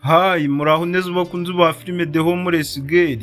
Hayi muraho neza bakunzi ba filime The Homeless Girl.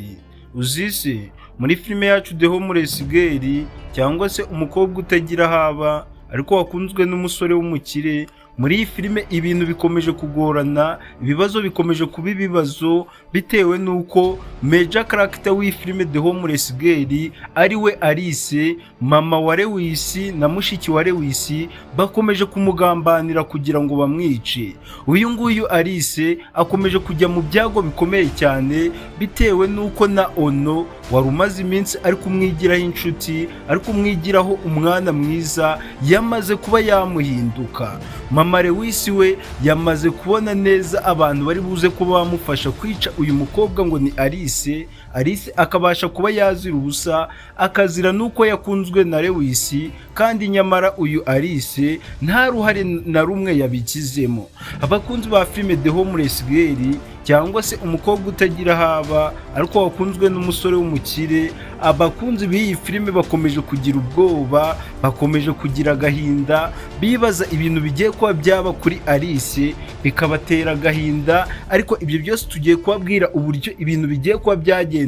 Uzise muri filime yacu The Homeless Girl cyangwa se umukobwa utagira haba ariko wakunzwe n'umusore w'umukire. Muri iyi filime ibintu bikomeje kugorana, ibibazo bikomeje kuba ibibazo bitewe nuko major character w'iyi filime The Homeless Girl ariwe Alice, mama wa Lewis na mushiki wa Lewis bakomeje kumugambanira kugira ngo bamwice. Uyu nguyu Alice akomeje kujya mu byago bikomeye cyane bitewe nuko na Ono wari umaze iminsi ari kumwigiraho inshuti, ari kumwigiraho umwana mwiza, yamaze kuba yamuhinduka. Mama Lewis we yamaze kubona neza abantu bari buze kuba bamufasha kwica uyu mukobwa ngo ni Alice. Alice akabasha kuba yazira ubusa, akazira nuko yakunzwe na Lewis, kandi nyamara uyu Alice nta ruhare na rumwe yabikizemo. Abakunzi ba filime The Homeless Girl cyangwa se umukobwa utagira haba ariko wakunzwe n'umusore w'umukire, abakunzi b'iyi filime bakomeje kugira ubwoba, bakomeje kugira agahinda, bibaza ibintu bigiye kuba byaba kuri Alice bikabatera agahinda. Ariko ibyo byose tugiye kubabwira uburyo ibintu bigiye kuba byagenda.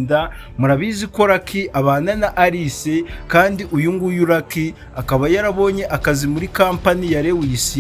Murabizi ko Lucky abana na Alice, kandi uyu nguyu Lucky akaba yarabonye akazi muri kampani ya Lewis.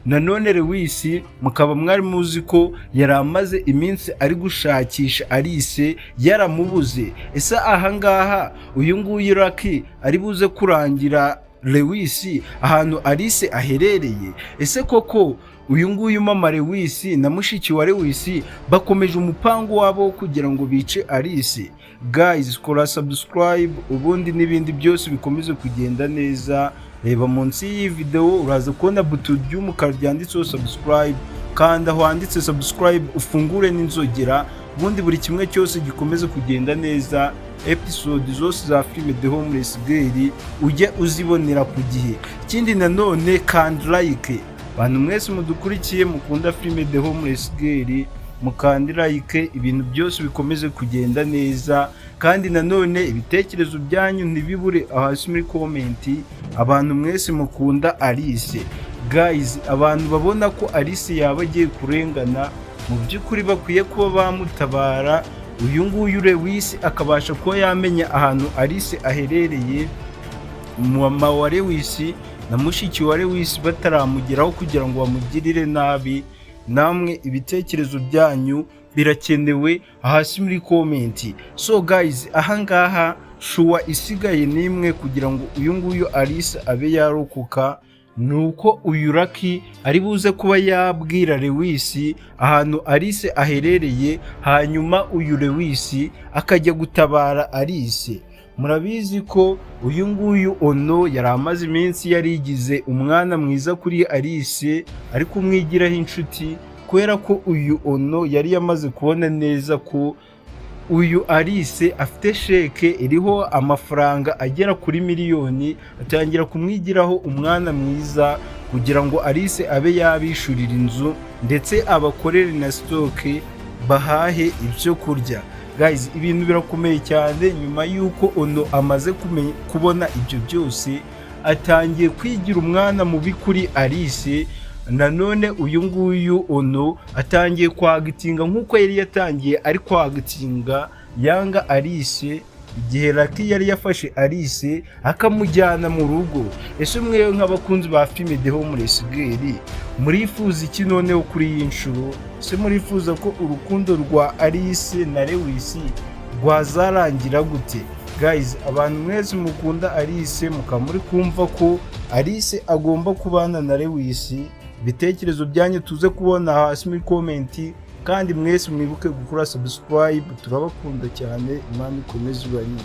Nanone Lewis mukaba mwari muzi ko yari amaze iminsi ari gushakisha Alice yaramubuze. Ese ahangaha uyu nguyu Lucky ari buze kurangira Lewis ahantu Alice aherereye? Ese koko uyu nguyu mama Lewis na mushiki wa Lewis bakomeje umupango wabo kugira ngo bice Alice? Guys, kora subscribe ubundi n'ibindi byose bikomeze kugenda neza. Reba munsi y'iyi video uraza kubona buto ry'umukara ryanditseho subscribe, kanda aho handitse subscribe ufungure n'inzogera, ubundi buri kimwe cyose gikomeze kugenda neza. Episode zose za filime The Homeless Girl ujye uzibonera ku gihe. Ikindi nanone kandi like, bantu mwese mudukurikiye mukunda filime The Homeless Girl mukandi like, ibintu byose bikomeze kugenda neza. Kandi nanone ibitekerezo byanyu ntibibure hasi muri comment. Abantu mwese mukunda Alice, guys, abantu babona ko Alice yaba agiye kurengana, mu by'ukuri bakwiye kuba bamutabara. Uyu nguyu Lewis akabasha kuba yamenya ahantu Alice aherereye, mama wa Lewis na mushiki wa Lewis bataramugeraho kugira ngo bamugirire nabi. Namwe ibitekerezo byanyu birakenewe hasi muri comment. So guys, ahangaha shuwa isigaye nimwe kugira ngo uyu nguyu Alice abe yarokoka, nuko uyu Lucky ari buze kuba yabwira Lewis ahantu Alice aherereye, hanyuma uyu Lewis akajya gutabara Alice. Murabizi ko uyu nguyu Ono yari amaze iminsi yarigize umwana mwiza kuri Alice, ari kumwigiraho inshuti, kubera ko uyu Ono yari yamaze kubona neza ko uyu Alice afite sheke iriho amafaranga agera kuri miliyoni, atangira kumwigiraho umwana mwiza kugira ngo Alice abe yabishurira inzu ndetse abakorere na stock bahahe ibyo kurya. Guys, ibintu birakomeye cyane. Nyuma yuko Ono amaze kubona ibyo byose, atangiye kwigira umwana mubi kuri Alice. Nanone uyu nguyu Ono atangiye kwagitinga nk'uko yari yatangiye ari kwagitinga yanga Alice igihe Lucky yari yafashe Alice akamujyana mu rugo. Ese mwewe nk'abakunzi ba filime The Homeless Girl murifuza iki noneho kuri iyi nshuro? Ese murifuza ko urukundo rwa Alice na Lewis rwazarangira gute? Guys, abantu mwese mukunda Alice mukaba muri kumva ko Alice agomba kubana na Lewis. Ibitekerezo byanyu tuze kubona hasi muri comment, kandi mwese mwibuke gukora subscribe. Turabakunda cyane, Imana ikomeze ibarinde.